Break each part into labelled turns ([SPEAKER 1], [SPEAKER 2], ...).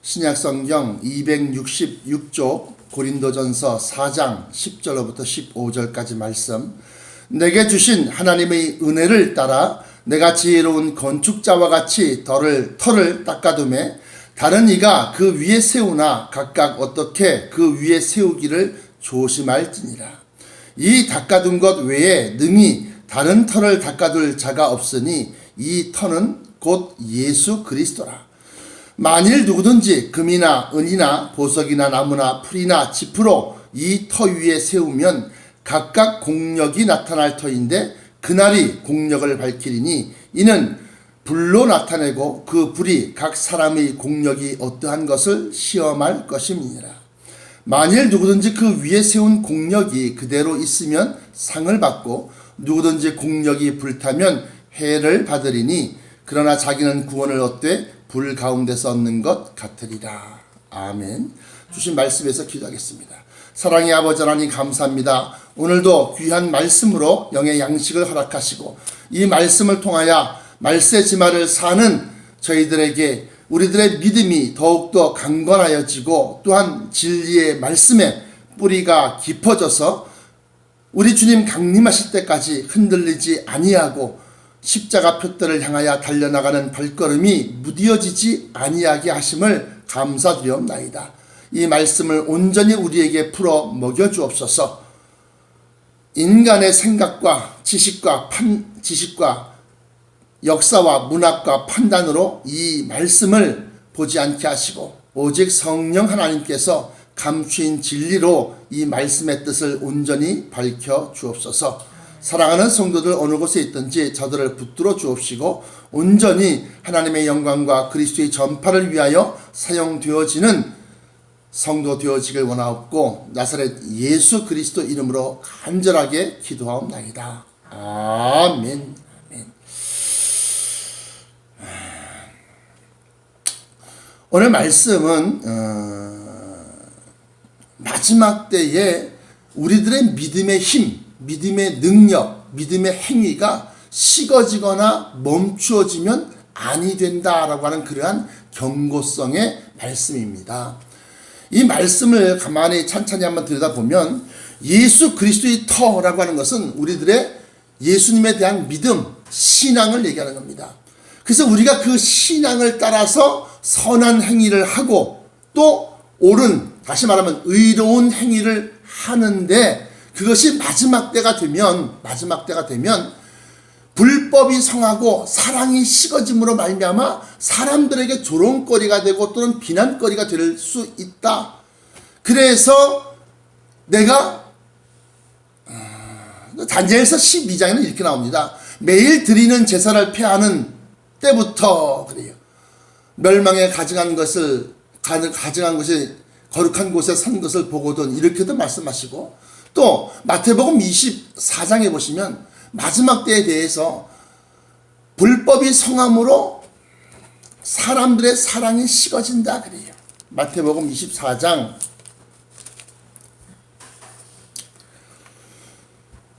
[SPEAKER 1] 신약성경 266쪽 고린도전서 4장 10절로부터 15절까지 말씀. 내게 주신 하나님의 은혜를 따라 내가 지혜로운 건축자와 같이 터를 닦아두매 다른 이가 그 위에 세우나 각각 어떻게 그 위에 세우기를 조심할지니라. 이 닦아둔 것 외에 능히 다른 터를 닦아둘 자가 없으니 이 터는 곧 예수 그리스도라. 만일 누구든지 금이나 은이나 보석이나 나무나 풀이나 지프로 이 터 위에 세우면 각각 공력이 나타날 터인데 그날이 공력을 밝히리니 이는 불로 나타내고 그 불이 각 사람의 공력이 어떠한 것을 시험할 것임이니라. 만일 누구든지 그 위에 세운 공력이 그대로 있으면 상을 받고 누구든지 공력이 불타면 해를 받으리니 그러나 자기는 구원을 얻되 불 가운데서 얻는 것 같으리라. 아멘. 주신 말씀에서 기도하겠습니다. 사랑의 아버지 하나님 감사합니다. 오늘도 귀한 말씀으로 영의 양식을 허락하시고 이 말씀을 통하여 말세지마를 사는 저희들에게 우리들의 믿음이 더욱더 강건하여지고 또한 진리의 말씀에 뿌리가 깊어져서 우리 주님 강림하실 때까지 흔들리지 아니하고 십자가 표대를 향하여 달려나가는 발걸음이 무디어지지 아니하게 하심을 감사드리옵나이다. 이 말씀을 온전히 우리에게 풀어 먹여주옵소서. 인간의 생각과 지식과 역사와 문학과 판단으로 이 말씀을 보지 않게 하시고 오직 성령 하나님께서 감추인 진리로 이 말씀의 뜻을 온전히 밝혀 주옵소서. 사랑하는 성도들 어느 곳에 있든지 저들을 붙들어 주옵시고 온전히 하나님의 영광과 그리스도의 전파를 위하여 사용되어지는 성도 되어지길 원하옵고 나사렛 예수 그리스도 이름으로 간절하게 기도하옵나이다. 아멘. 아멘. 오늘 말씀은 마지막 때에 우리들의 믿음의 힘, 믿음의 능력, 믿음의 행위가 식어지거나 멈추어지면 아니 된다라고 하는 그러한 경고성의 말씀입니다. 이 말씀을 가만히 찬찬히 한번 들여다보면 예수 그리스도의 터라고 하는 것은 우리들의 예수님에 대한 믿음, 신앙을 얘기하는 겁니다. 그래서 우리가 그 신앙을 따라서 선한 행위를 하고 또 옳은, 다시 말하면 의로운 행위를 하는데 그것이 마지막 때가 되면 불법이 성하고 사랑이 식어짐으로 말미암아 사람들에게 조롱거리가 되고 또는 비난거리가 될 수 있다. 그래서 내가 다니엘서 12장에는 이렇게 나옵니다. 매일 드리는 제사를 폐하는 때부터 그래요. 멸망에 가증한 것이 거룩한 곳에 산 것을 보거든 이렇게도 말씀하시고 또 마태복음 24장에 보시면 마지막 때에 대해서 불법이 성함으로 사람들의 사랑이 식어진다 그래요. 마태복음 24장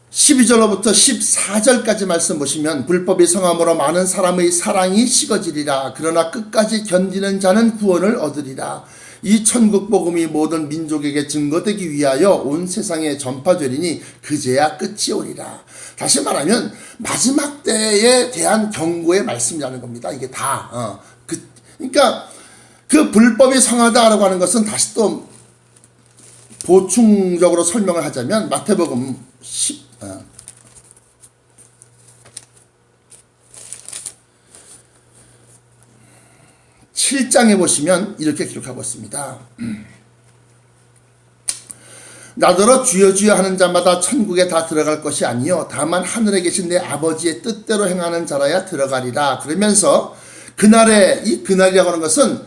[SPEAKER 1] 12절로부터 14절까지 말씀 보시면 불법이 성함으로 많은 사람의 사랑이 식어지리라. 그러나 끝까지 견디는 자는 구원을 얻으리라. 이 천국 복음이 모든 민족에게 증거되기 위하여 온 세상에 전파되리니 그제야 끝이 오리라. 다시 말하면 마지막 때에 대한 경고의 말씀이라는 겁니다. 이게 다. 그러니까 그 불법이 성하다라고 하는 것은 다시 또 보충적으로 설명을 하자면 마태복음 7장에 보시면 이렇게 기록하고 있습니다. 나더러 주여 주여 하는 자마다 천국에 다 들어갈 것이 아니요 다만 하늘에 계신 내 아버지의 뜻대로 행하는 자라야 들어가리라. 그러면서 그날이라고 하는 것은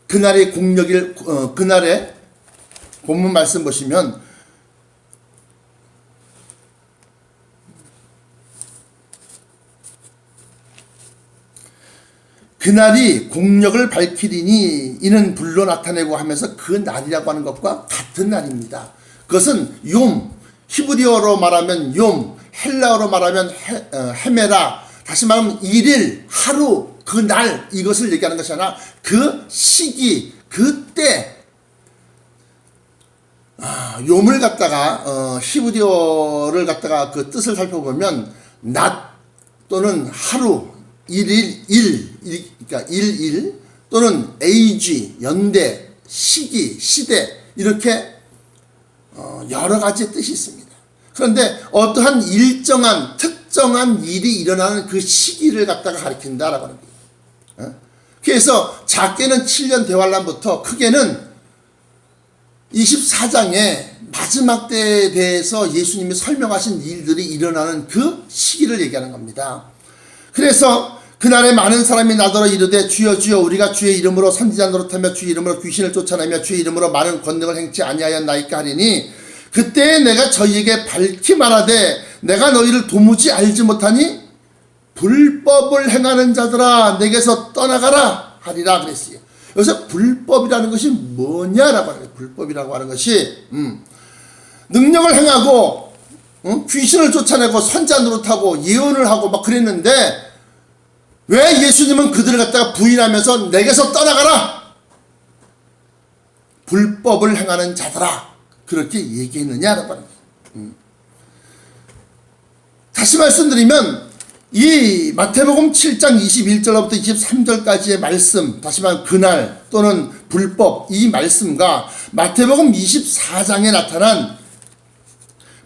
[SPEAKER 1] 그날의 공력일 그날의 본문 말씀 보시면 그날이 공력을 밝히리니 이는 불로 나타내고 하면서 그 날이라고 하는 것과 같은 날입니다. 그것은 욤, 히브리어로 말하면 욤, 헬라어로 말하면 헤메라, 다시 말하면 일일, 하루, 그날 이것을 얘기하는 것이 아니라 그 시기, 그때. 요물 갖다가 히브리어를 갖다가 그 뜻을 살펴보면 낮 또는 하루, 그러니까 일 또는 age, 연대, 시기, 시대 이렇게 여러 가지의 뜻이 있습니다. 그런데 어떠한 일정한 특정한 일이 일어나는 그 시기를 갖다가 가리킨다라고 하는 거예요. 그래서 작게는 7년 대환란부터 크게는 24장의 마지막 때에 대해서 예수님이 설명하신 일들이 일어나는 그 시기를 얘기하는 겁니다. 그래서 그날에 많은 사람이 나더러 이르되 주여 주여 우리가 주의 이름으로 선지자 노릇하며 주의 이름으로 귀신을 쫓아내며 주의 이름으로 많은 권능을 행치 아니하였나이까 하리니 그때 내가 저희에게 밝히 말하되 내가 너희를 도무지 알지 못하니 불법을 행하는 자들아 내게서 떠나가라 하리라 그랬어요. 여기서 불법이라는 것이 뭐냐라고 하는 거예요. 불법이라고 하는 것이 능력을 행하고 귀신을 쫓아내고 선지자 노릇하고 예언을 하고 막 그랬는데 왜 예수님은 그들을 갖다가 부인하면서 내게서 떠나가라 불법을 행하는 자들아 그렇게 얘기했느냐라고 하는 거예요. 다시 말씀드리면 이 마태복음 7장 21절부터 23절까지의 말씀, 다시 말하면 그날 또는 불법 이 말씀과 마태복음 24장에 나타난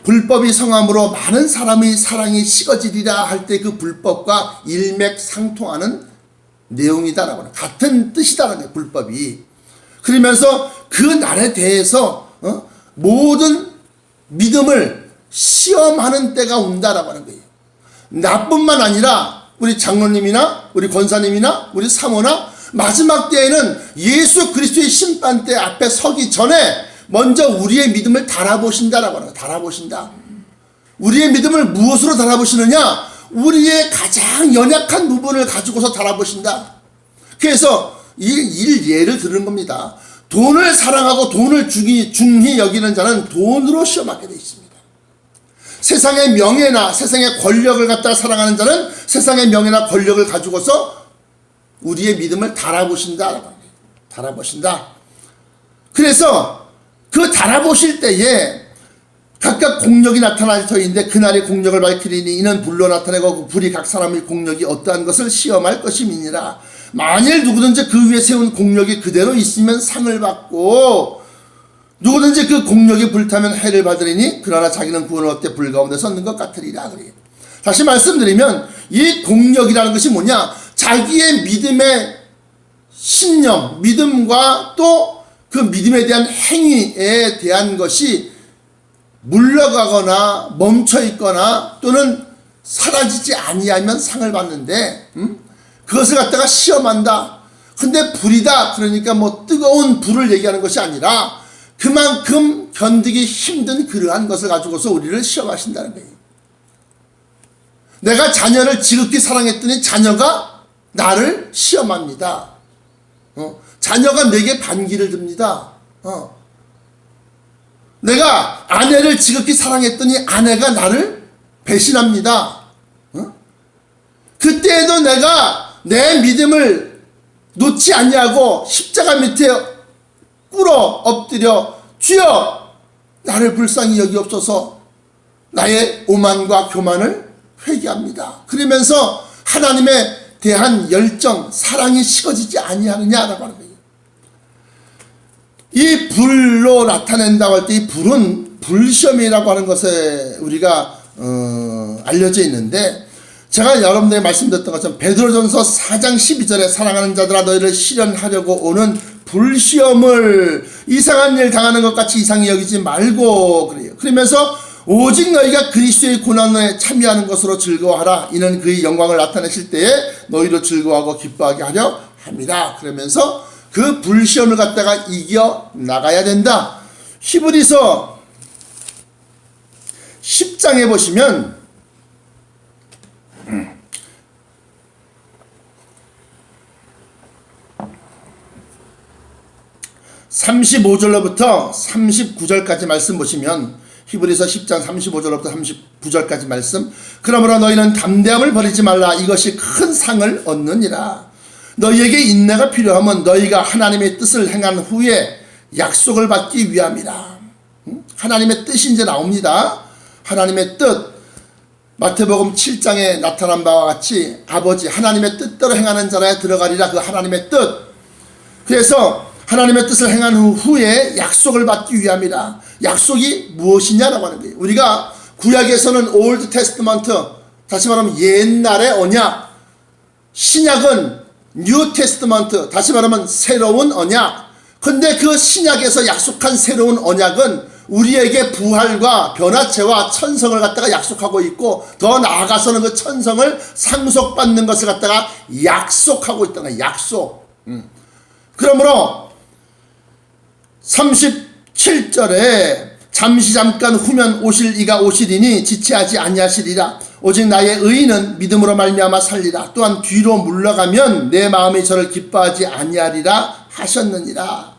[SPEAKER 1] 불법이 성함으로 많은 사람의 사랑이 식어지리라 할 때 그 불법과 일맥상통하는 내용이다라고 하는 같은 뜻이다라는 거예요. 불법이. 그러면서 그 날에 대해서 모든 믿음을 시험하는 때가 온다라고 하는 거예요. 나뿐만 아니라 우리 장로님이나 우리 권사님이나 우리 사모나 마지막 때에는 예수 그리스도의 심판대 앞에 서기 전에 먼저 우리의 믿음을 달아보신다라고 하는 거예요. 달아보신다. 우리의 믿음을 무엇으로 달아보시느냐? 우리의 가장 연약한 부분을 가지고서 달아보신다. 그래서 이 예를 들은 겁니다. 돈을 사랑하고 돈을 중히 여기는 자는 돈으로 시험하게 되어 있습니다. 세상의 명예나 세상의 권력을 갖다가 사랑하는 자는 세상의 명예나 권력을 가지고서 우리의 믿음을 달아보신다. 달아보신다. 그래서 그 달아보실 때에 각각 공력이 나타날 터인데 그날의 공력을 밝히리니 이는 불로 나타내고 그 불이 각 사람의 공력이 어떠한 것을 시험할 것임이니라. 만일 누구든지 그 위에 세운 공력이 그대로 있으면 상을 받고 누구든지 그 공력이 불타면 해를 받으리니 그러나 자기는 구원을 얻되 불 가운데 섰는 것 같으리라. 다시 말씀드리면 이 공력이라는 것이 뭐냐? 자기의 믿음의 신념, 믿음과 또 그 믿음에 대한 행위에 대한 것이 물러가거나 멈춰있거나 또는 사라지지 아니하면 상을 받는데 그것을 갖다가 시험한다. 근데 불이다. 그러니까 뭐 뜨거운 불을 얘기하는 것이 아니라 그만큼 견디기 힘든 그러한 것을 가지고서 우리를 시험하신다는 거예요. 내가 자녀를 지극히 사랑했더니 자녀가 나를 시험합니다. 자녀가 내게 반기를 듭니다. 내가 아내를 지극히 사랑했더니 아내가 나를 배신합니다. 그때에도 내가 내 믿음을 놓지 아니하고 십자가 밑에 꿇어 엎드려 주여 나를 불쌍히 여기옵소서 나의 오만과 교만을 회개합니다. 그러면서 하나님에 대한 열정, 사랑이 식어지지 아니하느냐라고 하는 거예요. 이 불로 나타낸다고 할 때 이 불은 불시험이라고 하는 것에 우리가 알려져 있는데 제가 여러분들에게 말씀드렸던 것처럼 베드로전서 4장 12절에 사랑하는 자들아 너희를 시련하려고 오는 불시험을 이상한 일 당하는 것 같이 이상히 여기지 말고 그래요. 그러면서 오직 너희가 그리스도의 고난에 참여하는 것으로 즐거워하라. 이는 그의 영광을 나타내실 때에 너희로 즐거워하고 기뻐하게 하려 합니다. 그러면서 그 불시험을 갖다가 이겨 나가야 된다. 히브리서 10장에 보시면 35절로부터 39절까지 말씀 보시면 히브리서 10장 35절로부터 39절까지 말씀 그러므로 너희는 담대함을 버리지 말라 이것이 큰 상을 얻느니라. 너희에게 인내가 필요하면 너희가 하나님의 뜻을 행한 후에 약속을 받기 위함이라. 하나님의 뜻이 이제 나옵니다. 하나님의 뜻, 마태복음 7장에 나타난 바와 같이 아버지 하나님의 뜻대로 행하는 자라에 들어가리라. 그 하나님의 뜻. 그래서 하나님의 뜻을 행한 후에 약속을 받기 위함이라. 약속이 무엇이냐라고 하는 거예요. 우리가 구약에서는 올드 테스트먼트, 다시 말하면 옛날의 언약, 신약은 뉴 테스트먼트, 다시 말하면 새로운 언약. 근데 그 신약에서 약속한 새로운 언약은 우리에게 부활과 변화체와 천성을 갖다가 약속하고 있고, 더 나아가서는 그 천성을 상속받는 것을 갖다가 약속하고 있다는 거예요. 약속. 그러므로 37절에 잠시 잠깐 후면 오실 이가 오시리니 지체하지 아니하시리라. 오직 나의 의인은 믿음으로 말미암아 살리라. 또한 뒤로 물러가면 내 마음이 저를 기뻐하지 아니하리라 하셨느니라.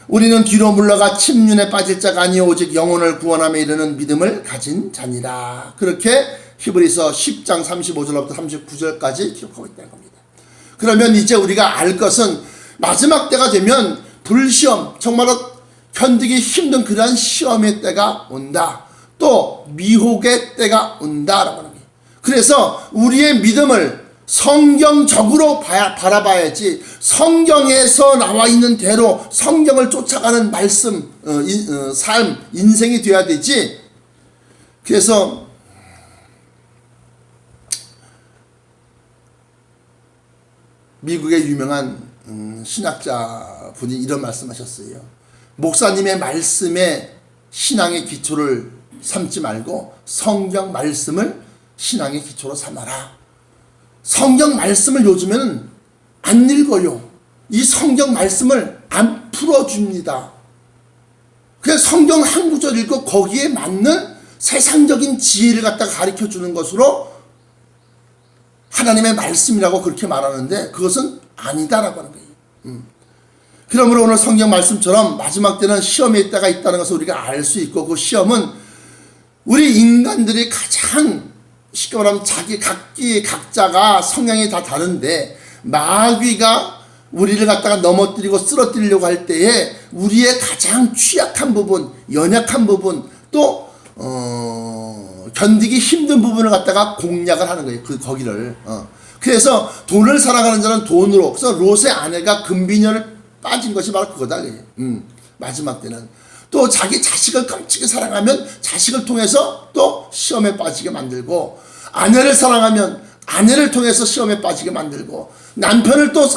[SPEAKER 1] 우리는 뒤로 물러가 침륜에 빠질 자가 아니요 오직 영혼을 구원함에 이르는 믿음을 가진 자니라. 그렇게 히브리서 10장 35절부터 39절까지 기록하고 있다는 겁니다. 그러면 이제 우리가 알 것은 마지막 때가 되면 불시험, 정말로 견디기 힘든 그러한 시험의 때가 온다. 또 미혹의 때가 온다라고 하는 거예요. 그래서 우리의 믿음을 성경적으로 바라봐야지, 성경에서 나와 있는 대로 성경을 쫓아가는 말씀, 삶, 인생이 되어야 되지. 그래서 미국의 유명한 신학자 분이 이런 말씀하셨어요. 목사님의 말씀에 신앙의 기초를 삼지 말고 성경 말씀을 신앙의 기초로 삼아라. 성경 말씀을 요즘에는 안 읽어요. 이 성경 말씀을 안 풀어줍니다. 그래서 성경 한 구절 읽고 거기에 맞는 세상적인 지혜를 갖다가 가르쳐 주는 것으로 하나님의 말씀이라고 그렇게 말하는데 그것은 아니다라고 하는 거예요. 그러므로 오늘 성경 말씀처럼 마지막 때는 시험의 때가 있다는 것을 우리가 알 수 있고, 그 시험은 우리 인간들이 가장 쉽게 말하면 각자가 성향이 다 다른데, 마귀가 우리를 갖다가 넘어뜨리고 쓰러뜨리려고 할 때에 우리의 가장 취약한 부분, 연약한 부분, 또 견디기 힘든 부분을 갖다가 공략을 하는 거예요. 거기를. 그래서 돈을 사랑하는 자는 돈으로. 그래서 롯의 아내가 금비녀를 빠진 것이 바로 그거다. 마지막 때는. 또 자기 자식을 깜찍이 사랑하면 자식을 통해서 또 시험에 빠지게 만들고, 아내를 사랑하면 아내를 통해서 시험에 빠지게 만들고, 남편을 또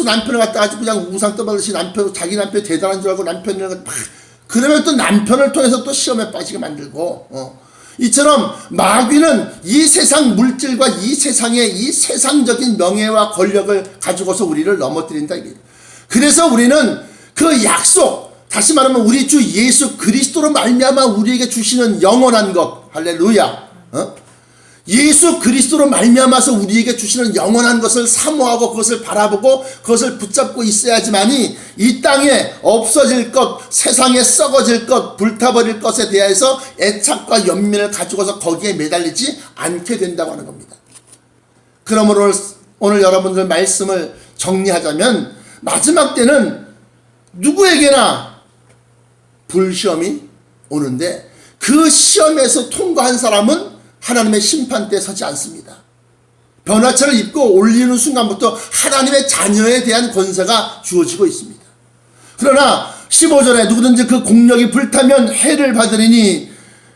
[SPEAKER 1] 남편을 갖다가 아주 그냥 우상 떠받듯이 자기 남편이 대단한 줄 알고 남편을 막 그러면 또 남편을 통해서 또 시험에 빠지게 만들고, 이처럼 마귀는 이 세상 물질과 이 세상의 이 세상적인 명예와 권력을 가지고서 우리를 넘어뜨린다. 그래서 우리는 그 약속, 다시 말하면 우리 주 예수 그리스도로 말미암아 우리에게 주시는 영원한 것, 할렐루야, 예수 그리스도로 말미암아서 우리에게 주시는 영원한 것을 사모하고 그것을 바라보고 그것을 붙잡고 있어야지만이 이 땅에 없어질 것, 세상에 썩어질 것, 불타버릴 것에 대해서 애착과 연민을 가지고서 거기에 매달리지 않게 된다고 하는 겁니다. 그러므로 오늘 여러분들 말씀을 정리하자면, 마지막 때는 누구에게나 불시험이 오는데 그 시험에서 통과한 사람은 하나님의 심판대에 서지 않습니다. 변화체를 입고 올리는 순간부터 하나님의 자녀에 대한 권세가 주어지고 있습니다. 그러나 15절에 누구든지 그 공력이 불타면 해를 받으리니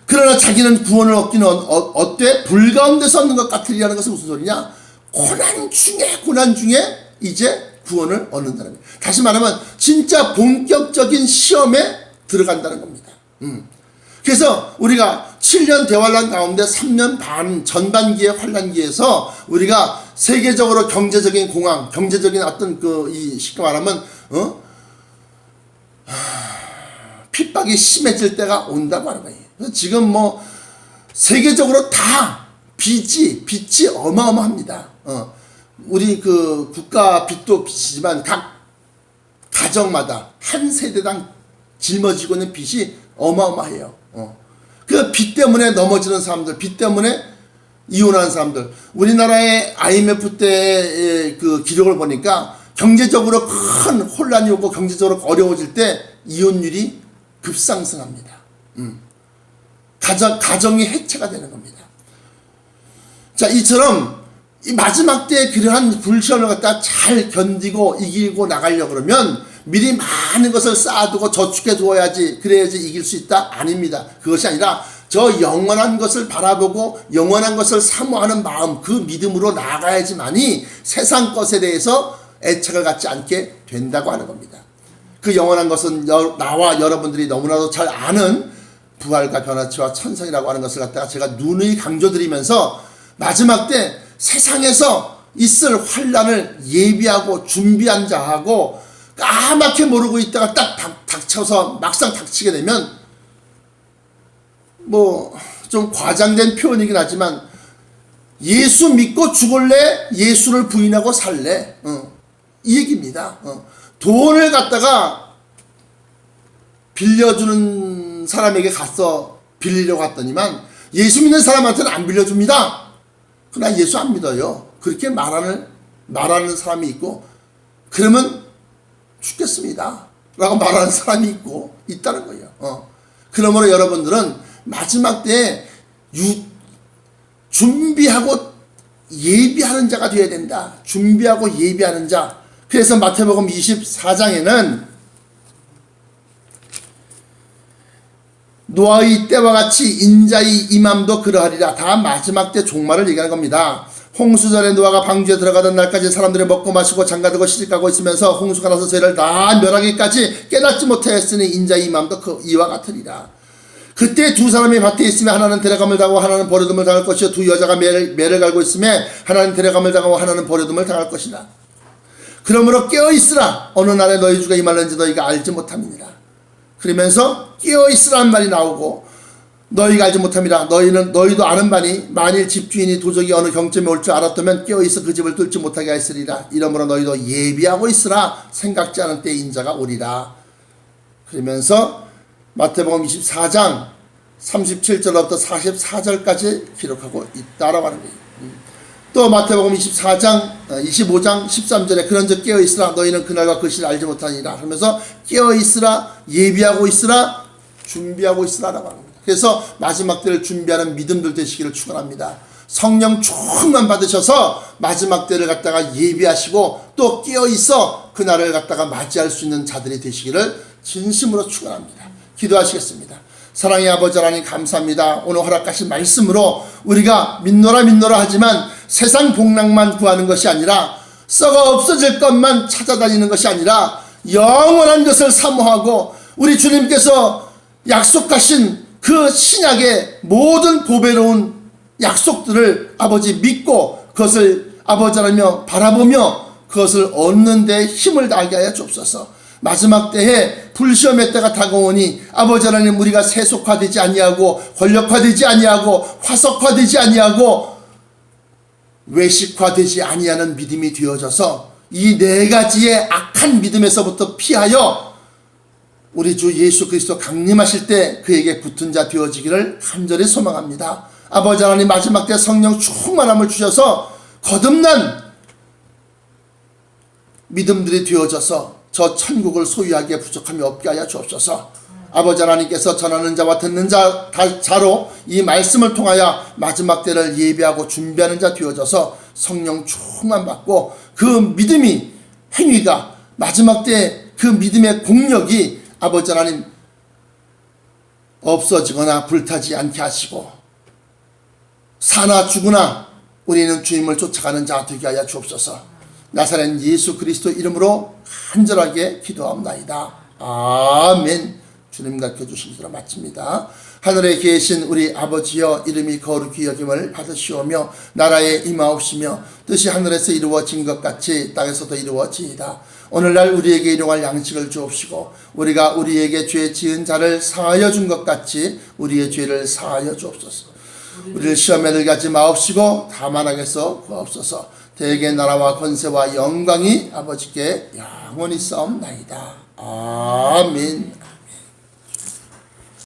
[SPEAKER 1] 그러나 자기는 구원을 얻기는 어때? 불 가운데서 얻는 것 같으리라는 것은 무슨 소리냐? 고난 중에 이제 구원을 얻는다는 거예요. 다시 말하면 진짜 본격적인 시험에 들어간다는 겁니다. 그래서 우리가 7년 대환란 가운데 3년 반 전반기의 환란기에서 우리가 세계적으로 경제적인 공황, 경제적인 어떤 쉽게 말하면 핍박이 심해질 때가 온다고 하는 거예요. 그래서 지금 세계적으로 다 빚이 어마어마합니다. 우리 국가 빚도 빚이지만 각 가정마다 한 세대당 짊어지고 있는 빚이 어마어마해요. 그 빚 때문에 넘어지는 사람들, 빚 때문에 이혼하는 사람들. 우리나라의 IMF 때의 그 기록을 보니까 경제적으로 큰 혼란이 오고 경제적으로 어려워질 때 이혼율이 급상승합니다. 가정이 해체가 되는 겁니다. 자, 이처럼 이 마지막 때에 그러한 불시험을 갖다 잘 견디고 이기고 나가려고 그러면 미리 많은 것을 쌓아두고 저축해 두어야지, 그래야지 이길 수 있다? 아닙니다. 그것이 아니라 저 영원한 것을 바라보고 영원한 것을 사모하는 마음, 그 믿음으로 나아가야지만이 세상 것에 대해서 애착을 갖지 않게 된다고 하는 겁니다. 그 영원한 것은 나와 여러분들이 너무나도 잘 아는 부활과 변화체와 천성이라고 하는 것을 갖다가 제가 누누이 강조드리면서 마지막 때 세상에서 있을 환란을 예비하고 준비한 자하고 까맣게 모르고 있다가 딱 닥쳐서 막상 닥치게 되면 뭐 좀 과장된 표현이긴 하지만 예수 믿고 죽을래? 예수를 부인하고 살래? 이 얘기입니다. 돈을 갖다가 빌려주는 사람에게 가서 빌리려고 했더니만 예수 믿는 사람한테는 안 빌려줍니다. 그러나 예수 안 믿어요. 그렇게 말하는 사람이 있고, 그러면 죽겠습니다 라고 말하는 사람이 있다는 거예요. 그러므로 여러분들은 마지막 때에 준비하고 예비하는 자가 되어야 된다. 준비하고 예비하는 자. 그래서 마태복음 24장에는 노아의 때와 같이 인자의 임함도 그러하리라. 다 마지막 때 종말을 얘기하는 겁니다. 홍수전에 노아가 방주에 들어가던 날까지 사람들이 먹고 마시고 장가들고 시집가고 있으면서 홍수가 나서 죄를 다 멸하기까지 깨닫지 못하였으니 인자의 임함도 그 이와 같으리라. 그때 두 사람이 밭에 있으며 하나는 데려감을 당하고 하나는 버려둠을 당할 것이요 두 여자가 매를 갈고 있으며 하나는 데려감을 당하고 하나는 버려둠을 당할 것이라. 그러므로 깨어있으라. 어느 날에 너희 주가 임할는지 너희가 알지 못함이니라. 그러면서 깨어있으라는 말이 나오고 너희가 알지 못함이라. 너희도 아는 바니 만일 집주인이 도적이 어느 경점에 올 줄 알았다면 깨어있어 그 집을 뚫지 못하게 하였으리라. 이러므로 너희도 예비하고 있으라. 생각지 않은 때에 인자가 오리라. 그러면서 마태복음 24장 37절부터 44절까지 기록하고 있다라고 하는 거예요. 또 마태복음 25장 13절에 그런즉 깨어있으라. 너희는 그날과 그 시를 알지 못하니라. 하면서 깨어있으라, 예비하고 있으라, 준비하고 있으라라고 합니다. 그래서 마지막 때를 준비하는 믿음들 되시기를 축원합니다. 성령 충만 받으셔서 마지막 때를 갖다가 예비하시고 또 깨어있어 그날을 갖다가 맞이할 수 있는 자들이 되시기를 진심으로 축원합니다. 기도하시겠습니다. 사랑의 아버지 하나님 감사합니다. 오늘 허락하신 말씀으로 우리가 믿노라 하지만 세상 복락만 구하는 것이 아니라 썩어 없어질 것만 찾아다니는 것이 아니라 영원한 것을 사모하고 우리 주님께서 약속하신 그 신약의 모든 보배로운 약속들을 아버지 믿고 그것을 아버지 하나님 바라보며 그것을 얻는 데 힘을 다하게 하여 주옵소서. 마지막 때에 불시험의 때가 다가오니 아버지 하나님 우리가 세속화되지 아니하고 권력화되지 아니하고 화석화되지 아니하고 외식화되지 아니하는 믿음이 되어져서 이 네 가지의 악한 믿음에서부터 피하여 우리 주 예수 그리스도 강림하실 때 그에게 붙은 자 되어지기를 간절히 소망합니다. 아버지 하나님 마지막 때 성령 충만함을 주셔서 거듭난 믿음들이 되어져서 저 천국을 소유하기에 부족함이 없게 하여 주옵소서. 아버지 하나님께서 전하는 자와 듣는 자로 이 말씀을 통하여 마지막 때를 예비하고 준비하는 자 되어져서 성령 충만 받고 그 믿음이 행위가 마지막 때 그 믿음의 공력이 아버지 하나님 없어지거나 불타지 않게 하시고 사나 죽으나 우리는 주님을 쫓아가는 자 되게 하여 주옵소서. 나사렛 예수 그리스도 이름으로 간절하게 기도합나이다. 아멘. 주님 가르쳐주신 대로 마칩니다. 하늘에 계신 우리 아버지여 이름이 거룩히 여김을 받으시오며 나라에 임하옵시며 뜻이 하늘에서 이루어진 것 같이 땅에서도 이루어지이다. 오늘날 우리에게 일용할 양식을 주옵시고 우리가 우리에게 죄 지은 자를 사하여 준 것 같이 우리의 죄를 사하여 주옵소서. 우리를 시험에 들게 하지 마옵시고 다만 악에서 구하옵소서. 대개 나라와 권세와 영광이 아버지께 영원히 싸움나이다. 아멘.